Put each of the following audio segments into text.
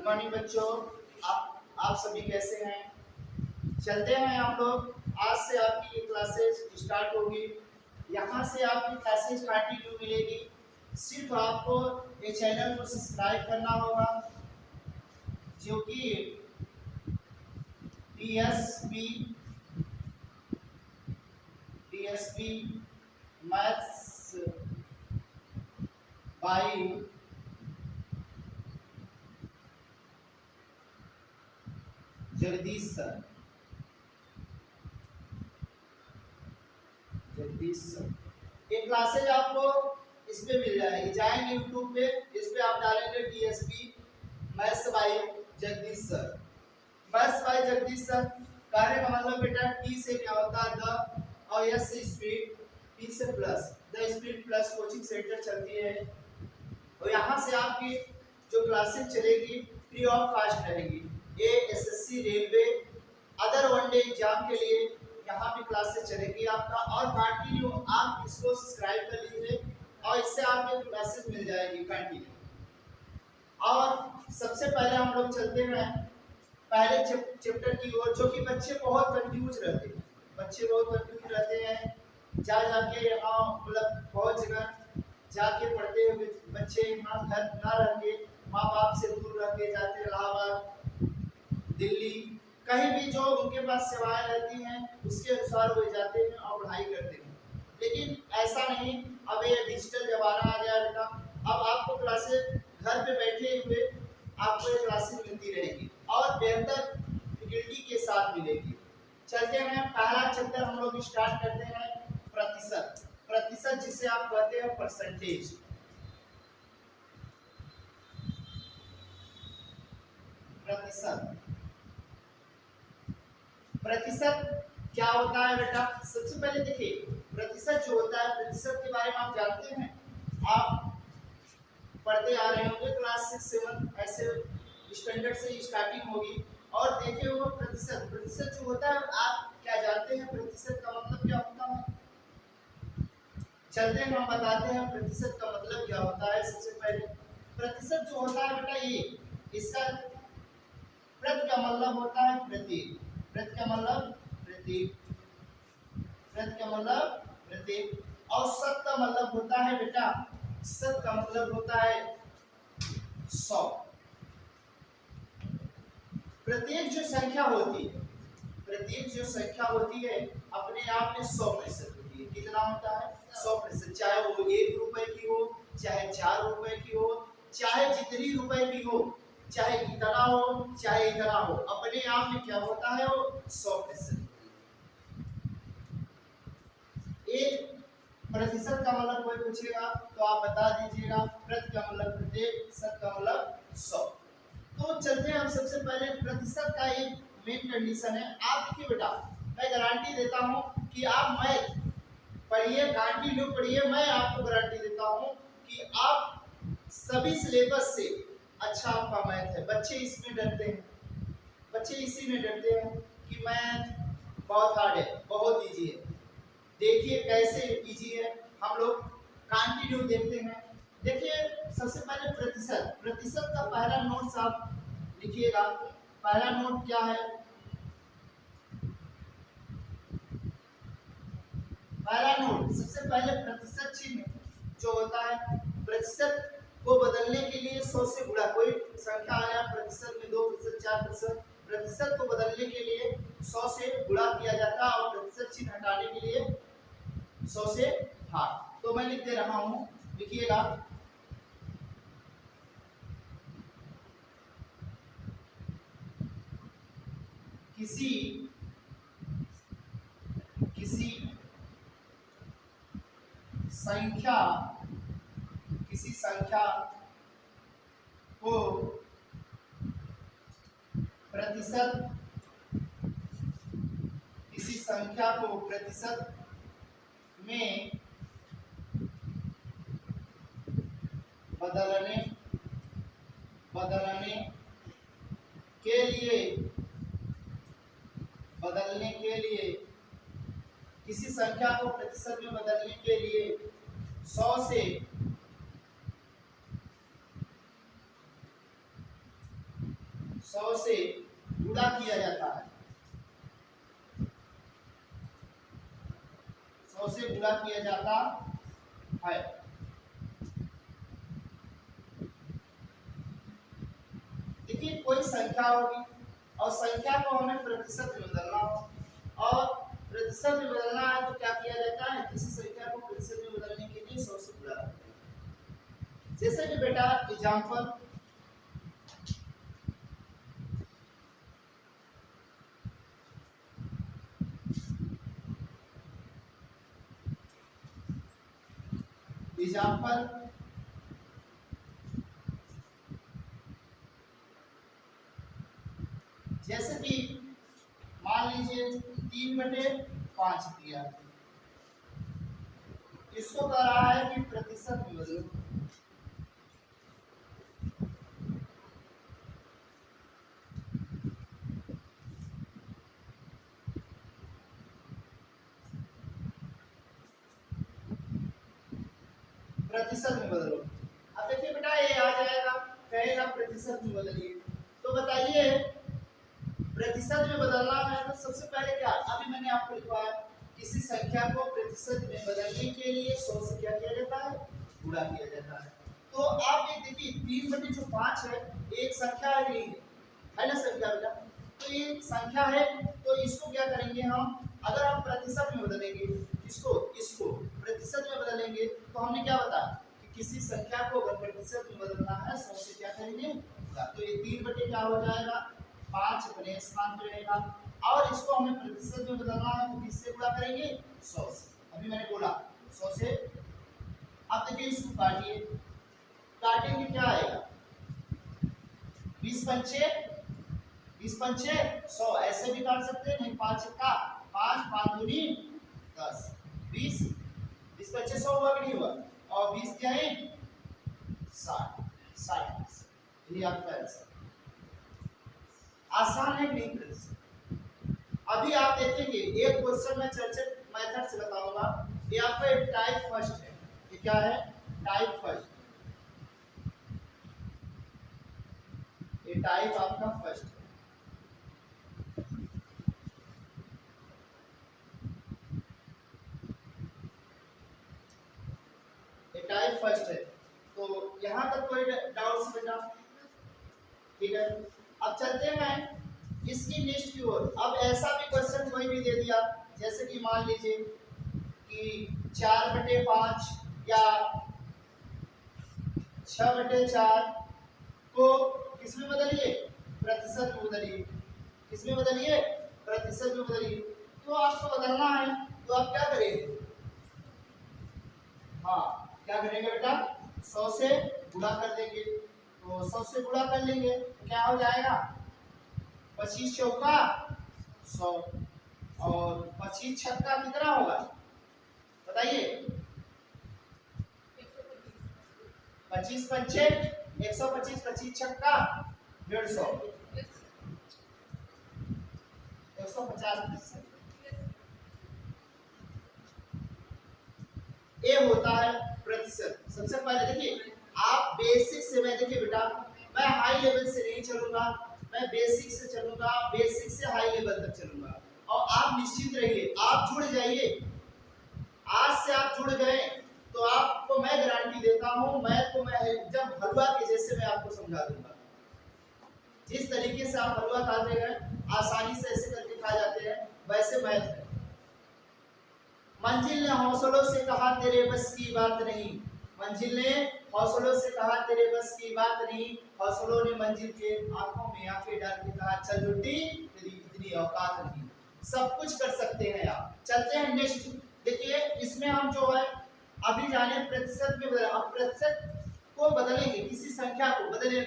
Morning बच्चों, आप सभी कैसे हैं? चलते हैं हम लोग। आज से आपकी ये क्लासेज स्टार्ट होगी। यहाँ से आपकी क्लासेज कंटिन्यू मिलेगी। सिर्फ आपको ये चैनल को सब्सक्राइब करना होगा, जो कि DSP maths by Jagdish sir. ये क्लासेज आपको इस पे मिल जाएगी। जाएंगे यूट्यूब पे, इस पे आप डालेंगे DSP maths by Jagdish sir. Maths by Jagdish sir कहने का मतलब बेटा टी से क्या होता है द, और एस से स्पीड, पी से plus, the speed plus coaching centre चलती है। और यहाँ से आपकी जो क्लासेज चलेगी फ्री ऑफ कॉस्ट रहेगी। ये SSC, railway, other one day exam के लिए यहाँ पे क्लासेस चलेगी आपका। और कंटिन्यू आप इसको सब्सक्राइब कर लीजिए और इससे आपको क्लासेस मिल जाएगी कंटिन्यू। और सबसे पहले हम लोग चलते हैं पहले चैप्टर की ओर, जो कि बच्चे बहुत कंफ्यूज रहते हैं। जा जाके यहाँ मतलब बहुत जगह जाके पढ़ते हैं बच्चे, यहाँ घर ना रह के, माँ बाप से दूर रह के जाते, इलाहाबाद, दिल्ली, कहीं भी जो उनके पास सेवाएं रहती हैं उसके अनुसार वो जाते हैं और पढ़ाई करते हैं। लेकिन ऐसा नहीं, अब ये डिजिटल जमाना आ गया बेटा। अब आपको क्लासेस घर पे बैठे हुए आपको ये क्लासेस मिलती रहेगी और बेहतर फैकल्टी के साथ मिलेगी। चलते हैं, पहला चैप्टर हम लोग स्टार्ट करते हैं प्रतिशत, जिसे आप कहते हैं परसेंटेज। प्रतिशत क्या होता है बेटा? सबसे पहले देखिए, प्रतिशत जो होता है, प्रतिशत के बारे में आप जानते हैं, आप पढ़ते आ रहे होंगे क्लास 6-7 ऐसे स्टैंडर्ड से स्टार्टिंग होगी और देखे होगा प्रतिशत जो होता है, आप क्या जानते हैं प्रतिशत का मतलब क्या होता है? चलते हैं, हम बताते हैं प्रतिशत का मतलब क्या होता है। सबसे पहले प्रतिशत जो होता है बेटा, ये इसका प्रति का मतलब होता है प्रतीक, प्रति का मतलब प्रतीक, और शत का मतलब होता है बेटा, शत का मतलब होता है 100। प्रत्येक जो संख्या होती है अपने आप में 100% होती है। कितना होता है? 100%। चाहे वो 1 रुपए की हो, चाहे 4 रुपए की हो, चाहे जितनी रुपए की हो, चाहे इतना हो, चाहे इतना हो, अपने आप में क्या होता है? वो 100%। एक प्रतिशत का मतलब कोई पूछेगा तो आप बता दीजिएगा, प्रति का मतलब प्रत्येक, शत का मतलब 100। तो चलते हैं हम सबसे पहले प्रतिशत का एक मेन कंडीशन है। आप देखिए बेटा, मैं गारंटी देता हूं कि आप मैथ पढ़िए, कंटिन्यू पढ़िए, मैं आपको गारंटी देता हूं कि आप सभी सिलेबस से अच्छा आपका मैथ है। बच्चे इसमें डरते हैं, बच्चे इसी में डरते हैं कि मैथ बहुत हार्ड है, बहुत इजी है। देखिए कैसे इजी है, हम लोग कंटिन्यू देखते हैं। देखिए सबसे पहले प्रतिशत का पहला नोट आप लिखिएगा। पहला नोट क्या है? पहला नोट सबसे पहले प्रतिशत चिन्ह जो होता है, प्रतिशत को बदलने के लिए 100 से गुणा, कोई संख्या आया प्रतिशत में 2%, 4%, प्रतिशत को बदलने के लिए 100 से गुणा किया जाता है और प्रतिशत चिन्ह हटाने के लिए 100 से भाग। तो मैं लिख दे रहा हूं, लिखिएगा। किसी संख्या को प्रतिशत में बदलने के लिए किसी संख्या को प्रतिशत में बदलने के लिए 100 से 100 से गुणा किया जाता है, 100 से गुणा किया जाता है। देखिए कोई संख्या होगी और संख्या को हमें प्रतिशत में बदलना हो और प्रतिशत में बदलना है तो क्या किया जाता है, किसी संख्या को प्रतिशत में बदलने के लिए 100 से गुणा करते हैं। जैसे कि बेटा एग्जांपल जैसे कि मान लीजिए 3/5 दिया, इसको कह रहा है कि प्रतिशत में बदलो। प्रतिशत में बदलो। अब देखिए बेटा ये आ जाएगा, कहेगा प्रतिशत में बदलिए, तो बताइए प्रतिशत में बदलना है तो सबसे पहले क्या, अभी मैंने आपको लिखवाया किसी संख्या को प्रतिशत में बदलने के लिए 100 से क्या किया जाता है, गुणा किया जाता है। तो आप ये देखिए 3/5 है, एक संख्या है नहीं है ना संख्या बेटा, तो ये संख्या है तो इसको क्या करेंगे हम, अगर हम प्रतिशत में बदलेंगे इसको प्रतिशत में बदलेंगे तो हमने क्या बताया कि किसी संख्या को अगर प्रतिशत में बदलना है 100 से क्या करेंगे, तो ये 3 क्या हो जाएगा, 5 अपने स्थान पे रहेगा और इसको हमें प्रतिशत में बदलना है तो किससे गुणा करेंगे, 100 से। अभी मैंने बोला 100 से। अब देखिए इसको काटिए, काटेंगे क्या आएगा, 20 पंचे 100, ऐसे भी काट सकते हैं, नहीं 5 का 5 5 दूनी 10, 20 पंचे 100 हुआ कि नहीं हुआ, और 20 क्या है 60, ये आपका आंसर। आसान है कि नहीं प्रतिशत। अभी आप देखेंगे एक क्वेश्चन में चर्चित मेथड से बताऊंगा, ये आपका टाइप फर्स्ट है, ये क्या है, टाइप फर्स्ट, ये टाइप आपका फर्स्ट है। टाइप फर्स्ट है, तो यहां तक कोई डाउट्स बेटा, ठीक है। अब चलते हैं इसकी लिस्ट की ओर। अब ऐसा भी क्वेश्चन कोई भी दे दिया, जैसे कि मान लीजिए कि 4/5 या 6/4 को किसमें बदलिए, प्रतिशत में बदलिए, किसमें बदलिए, प्रतिशत में बदलिए। तो आपको बदलना है तो आप क्या करेंगे, हाँ क्या करेंगे बेटा, 100 से गुणा कर देंगे, तो 100 से गुणा कर लेंगे तो क्या हो जाएगा, 25 चौका 100 और 25 छक्का कितना होगा बताइए, 25 पंचे 125, 25 छक्का 150, 150। ये होता है प्रतिशत। सबसे पहले देखिए आप बेसिक से, मैं देखिए बेटा मैं हाई लेवल से नहीं चलूंगा, मैं बेसिक से चलूंगा, बेसिक से हाई लेवल तक चलूंगा। और आप निश्चित रहिए, आप जुड़ जाइए, आज से आप जुड़ गए तो आपको मैं गारंटी देता हूं, मैं जब हलवा के जैसे मैं आपको समझा दूंगा। जिस तरीके से आप हलवा खाते हैं आसानी से ऐसे करके खा जाते हैं, वैसे मैथ है। मंजिल ने हौसलों से कहा तेरे बस की बात नहीं, मंजिल ने हौसलों से कहा तेरे बस की बात नहीं, हौसलों ने मंजिल के आंखों में आंखें डाल के कहा चल जुटी तेरी इतनी औकात नहीं। सब कुछ कर सकते हैं आप। चलते हैं नेक्स्ट, देखिए इसमें हम जो है अभी जाने प्रतिशत में बदल, आप प्रतिशत को बदलेंगे, किसी संख्या को बदलेंगे,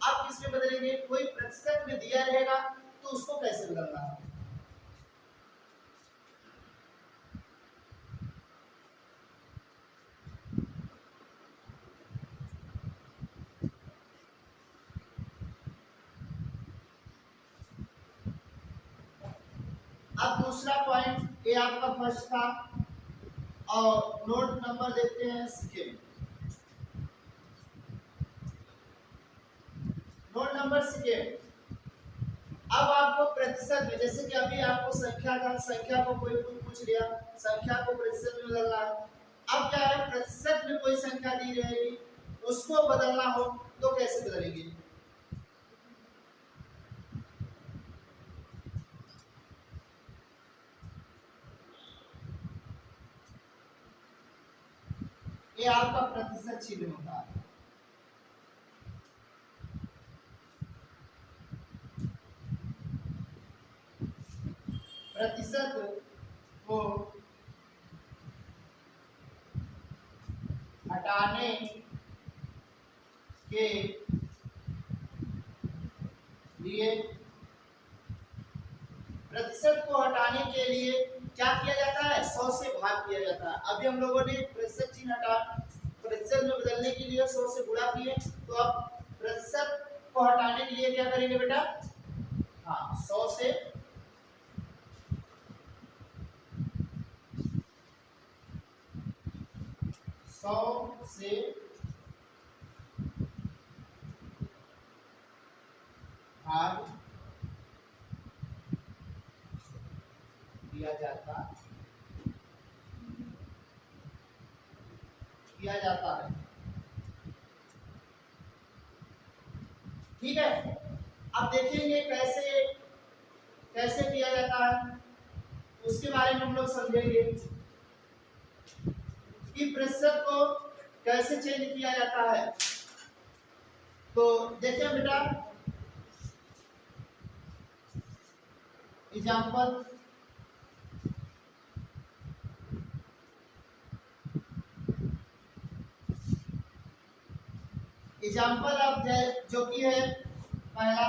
आप किसमें बदलेंगे, कोई प्रतिशत में दिया रहेगा तो उसको कैसे बदलना है। अब दूसरा पॉइंट ये आपका फर्स्ट था, और नोट नंबर देखते हैं सेकेंड। नोट नंबर सेकेंड, अब आपको प्रतिशत में, जैसे कि अभी आपको संख्या को कोई पूछ लिया, संख्या को प्रतिशत में बदलना है। अब क्या है, प्रतिशत में कोई संख्या दी रहेगी, उसको बदलना हो तो कैसे बदलेंगे? ये आपका प्रतिशत चिन्ह होता है। प्रतिशत को हटाने के लिए, प्रतिशत को हटाने के लिए क्या किया जाता है? 100 से भाग किया जाता है। अभी हम लोगों ने प्रतिशत चिन्ह हटा प्रतिशत में बदलने के लिए 100 से गुणा किए, तो अब प्रतिशत को हटाने के लिए क्या करेंगे बेटा? हाँ, 100 से भाग किया जाता है। ठीक है, अब देखेंगे कैसे कैसे किया जाता है, उसके बारे में हम लोग समझेंगे कि प्रतिशत को कैसे चेंज किया जाता है। तो देखिए बेटा, एग्जाम्पल, अब जो कि है पहला,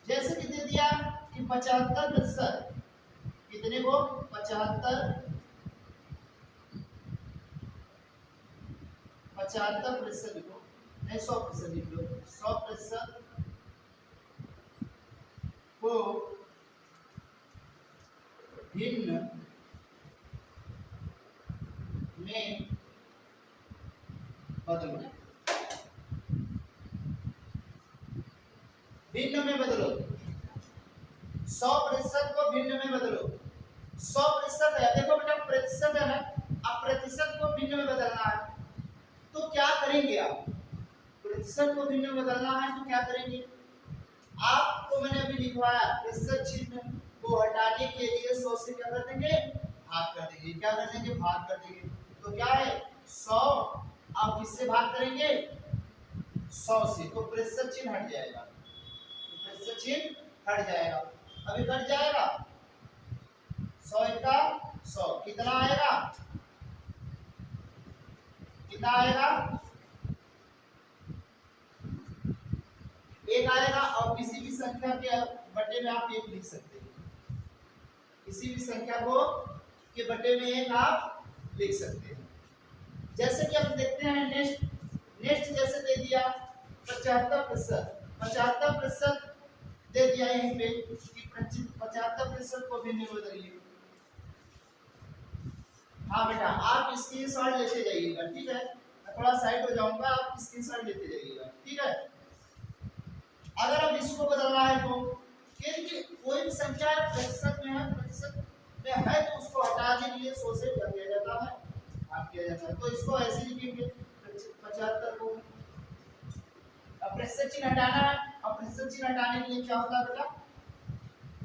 जैसे कि दे दिया कि 75%, कितने को? 75% लिखो, नहीं 100% लिख लो। 100% को भिन्न में बदलो, भिन्न में बदलो। 100% को भिन्न में बदलो। 100% है, देखो बेटा प्रतिशत है ना, अब प्रतिशत को भिन्न में बदलना है तो क्या करेंगे आप? प्रतिशत को भिन्न में बदलना है तो क्या करेंगे? आपको मैंने अभी लिखवाया, प्रतिशत चिन्ह को हटाने के लिए 100 से क्या कर देंगे? भाग कर देंगे। क्या कर देंगे? भाग कर देंगे। तो क्या है 100, आप किससे भाग करेंगे? 100 से, तो प्रतिशत चिन्ह हट जाएगा। तो प्रतिशत चिन्ह हट जाएगा, अभी कट जाएगा 100 का 100, कितना आएगा? कितना आएगा? 1 आएगा। और किसी भी संख्या के बटे में आप 1 लिख सकते हैं, किसी भी संख्या को के बटे में 1 आप लिख सकते हैं। जैसे कि हम देखते हैं नेक्स्ट जैसे दे दिया 75% दे दिया यहीं पे कि 75% को भिन्न में बदलिए। हाँ बेटा, आप स्क्रीनशॉट लेते जाइएगा, ठीक है? मैं थोड़ा साइड हो जाऊंगा, आप स्क्रीनशॉट लेते जाइएगा, ठीक है? अगर अब इसको बदलना है तो क्योंकि कोई भी संख्या प्रतिशत में है तो उसको हटाने के लिए 100 से कर दिया जाता है, भाग किया जाता है। तो इसको ऐसे लिखेंगे 75 को, अब प्रतिशत चिन्ह हटाना है, और प्रतिशत चिन्ह हटाने के लिए क्या होता है बेटा?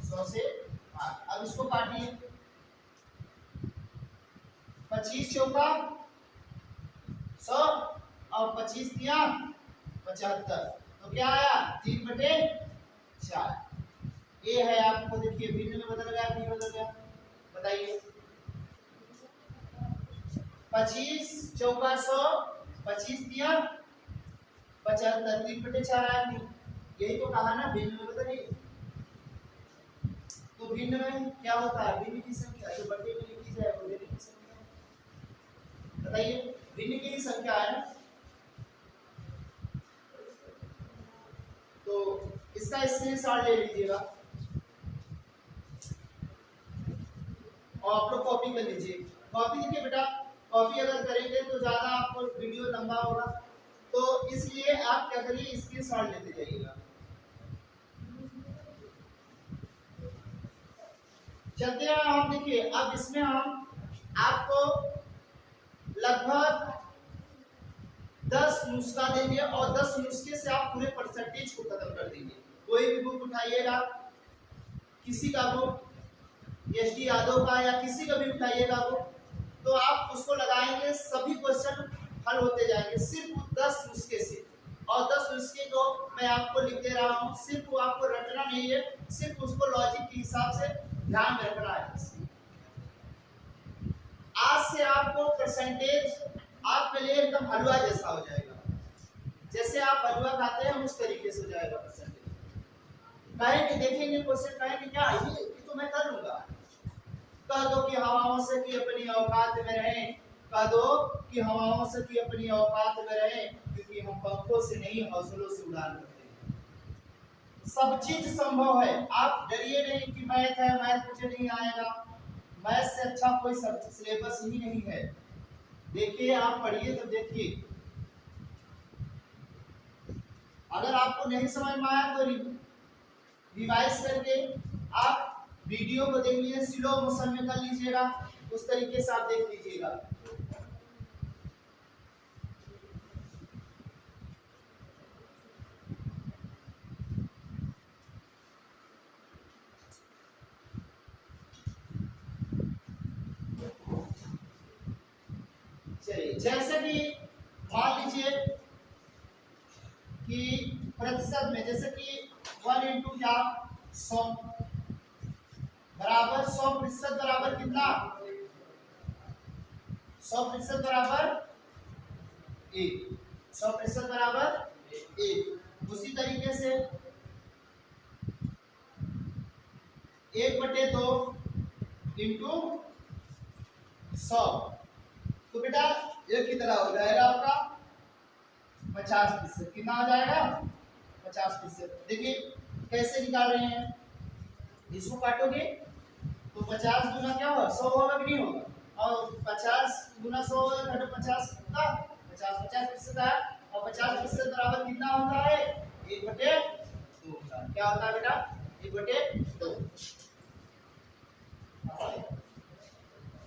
100 से भाग। अब इसको काटिए, 25 चौका 100 और 25 दिया 75, तो क्या आया? 3/4। ये है आपको, देखिए भिन्न में बदल गया, नहीं बदल गया? बताइए। 25 चौका 100, 25 दिया 75, 3/4 आया। नहीं, यही तो कहा ना, भिन्न में बदलिए। तो भिन्न में क्या होता है? भिन्न की संख्या जो बटे में लिखी जाए वो भिन्न की संख्या। बताइए, भिन्न की संख्या है ना, तो इसका स्क्रीनशॉट ले लीजिएगा और आप लोग कॉपी कर लीजिए। कॉपी देखिए बेटा, कॉपी अगर करेंगे तो ज़्यादा आपको वीडियो लंबा होगा, तो इसलिए आप क्या करिए, स्क्रीनशॉट लेते जाइएगा। चलते हैं हम, देखिए अब इसमें हम आपको लगभग 10 नुस्खा देंगे और 10 नुस्खे से आप पूरे परसेंटेज को खत्म कर देंगे। कोई भी बुक उठाइएगा, किसी का बुक, एस डी यादव का या किसी का भी उठाइएगा बुक, तो आप उसको लगाएंगे, सभी क्वेश्चन हल होते जाएंगे सिर्फ 10 नुस्खे से। और 10 नुस्खे को मैं आपको लिख दे रहा हूँ, सिर्फ वो आपको रटना नहीं है, सिर्फ उसको लॉजिक के हिसाब से ध्यान में रखना है। आज से आपको परसेंटेज आपके लिए एकदम हलवा जैसा हो जाएगा। जैसे आप हलवा खाते हैं उस तरीके से हो जाएगा परसेंटेज। कहेंगे, देखेंगे क्वेश्चन, कहेंगे क्या ये तो मैं कर लूंगा। कह दो कि हवाओं से की अपनी औकात में रहें, कह दो कि हवाओं से की अपनी औकात में रहें, क्योंकि हम पंखों से नहीं हौसलों से उड़ान करते हैं। सब चीज संभव है, आप डरिए नहीं कि मैथ है, मैथ मुझे नहीं आएगा। मैथ से अच्छा कोई सिलेबस ही नहीं है। देखिए आप पढ़िए तो देखिए, अगर आपको नहीं समझ में आया तो रिवाइज करके आप वीडियो को देख लीजिए, स्लो मोशन में कर लीजिएगा, उस तरीके से आप देख लीजिएगा। चलिए, जैसे कि मान लीजिए कि प्रतिशत में, जैसे कि 1 इंटू क्या 100 बराबर 100% बराबर कितना, 100% बराबर 1, 100% बराबर 1। उसी तरीके से 1/2 इंटू 100, तो बेटा ये कितना हो जाएगा आपका 50%। कितना आ जाएगा 50%। देखिए कैसे निकाल रहे हैं, इसको काटोगे तो 50 गुना क्या होगा 100 होगा कि नहीं होगा, और 50 गुना 100 होगा, घटो 50 का 50% है, और 50% बराबर कितना होता है 1/2 होता है। क्या होता है बेटा 1/2।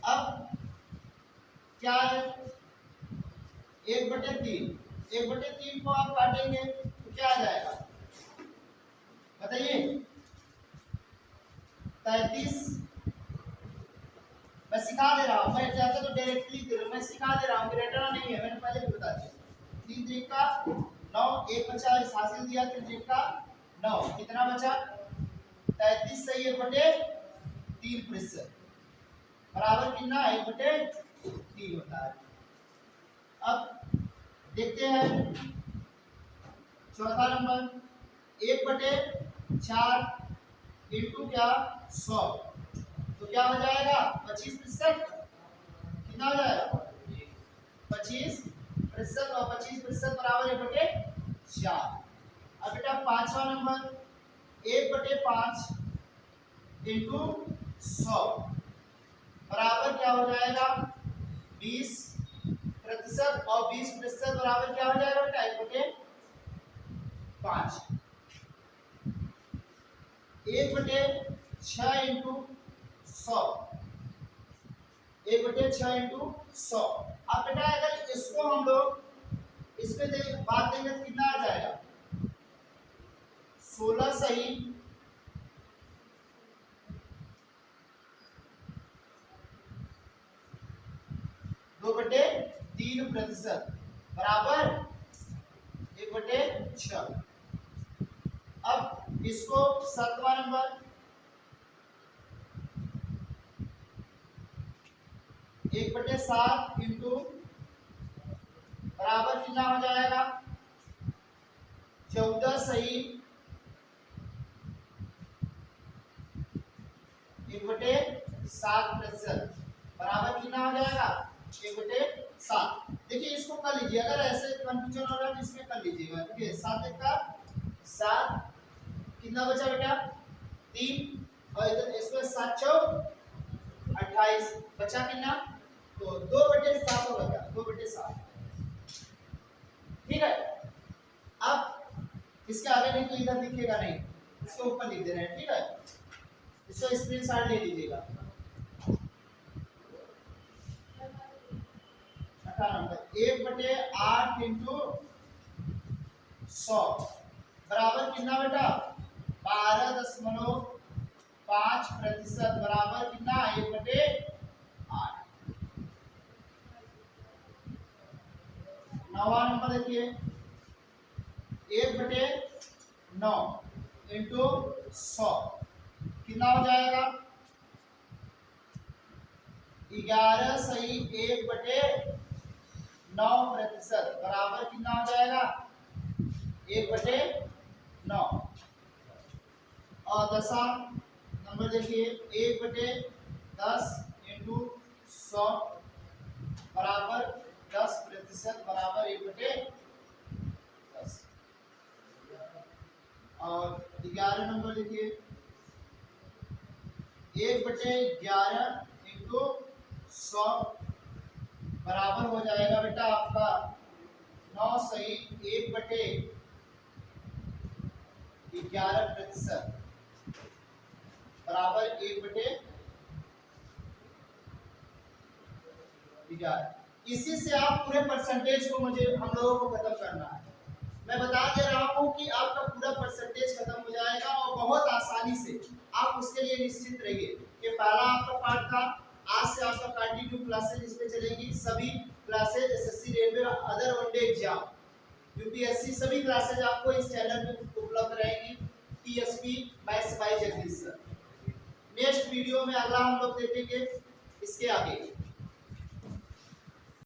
अब क्या है 1/3, 1/3 को आप काटेंगे तो क्या आ जाएगा बताइए 33। मैं सिखा दे रहा हूँ, मैं चाहता तो डायरेक्टली दे रहा हूँ, मैं सिखा दे रहा हूँ, रटना नहीं है, मैंने पहले भी बता दिया। 3 3 का 9, 1 बचा, इस हासिल दिया, 3 3 का 9, कितना बचा 33 से 1/3% बराबर कितना 1/3 होता है। अब देखते हैं चौथा नंबर 1/4 इंटू क्या 100, तो क्या हो जाएगा 25%। कितना हो जाएगा 25%, और 25% बराबर 1/4। अब बेटा पांचवा नंबर 1/5 इंटू 100 बराबर क्या हो जाएगा 20%, और 20% बराबर क्या हो जाएगा बेटा 1/5। 1/6 इंटू 100, 1/6 इंटू 100। अब बेटा अगर इसको हम लोग इसमें बात देंगे तो कितना आ जाएगा 16 सही 2/3% बराबर 1/6। अब इसको 7वां नंबर 1/7 इंटू बराबर कितना हो जाएगा 14 सही 1/7% बराबर कितना हो जाएगा 1/7। देखिए इसको कर लीजिए, अगर ऐसे कंफ्यूजन हो रहा है तो इसमें कर लीजिएगा। देखिए 7 1 का 7, कितना बचा बेटा 3, और इधर इसमें 7 चौक 28, बचा कितना तो 2/7 होगा क्या 2/7। ठीक है। इसके आगे नहीं तो इधर दिखेगा नहीं, इसके ऊपर लिख दे रहे हैं, ठीक है। इसको स्क्रीनशॉट ले लीजिएगा। 1/8 इंटू 100 बराबर कितना बेटा 12.5% बराबर कितना 1/8। 9वां नंबर देखिए 1/9 इंटू 100 कितना हो जाएगा 11.9% बराबर कितना हो जाएगा 1/9। और 10वां नंबर देखिए 1/10 इंटू 100 बराबर 10% बराबर 1/10। और 11 नंबर देखिए 1/11 इंटू 100 बराबर हो जाएगा बेटा आपका 9 सही 1/11% बराबर 1/11। इसी से आप पूरे परसेंटेज को मुझे हम लोगों को खत्म करना है। मैं बता दे रहा हूं कि आपका पूरा परसेंटेज खत्म हो जाएगा और बहुत आसानी से। आप उसके लिए निश्चित रहिए कि पहला आपका पार्ट था। आज से आपका कंटिन्यू क्लासेज इस पे चलेगी, सभी classes SSC railway other one day exam UPSC सभी क्लासेज आपको इस चैनल पे उपलब्ध रहेगी। TSP maths by Jagdish sir. Next video में अगला हम लोग देखेंगे इसके आगे।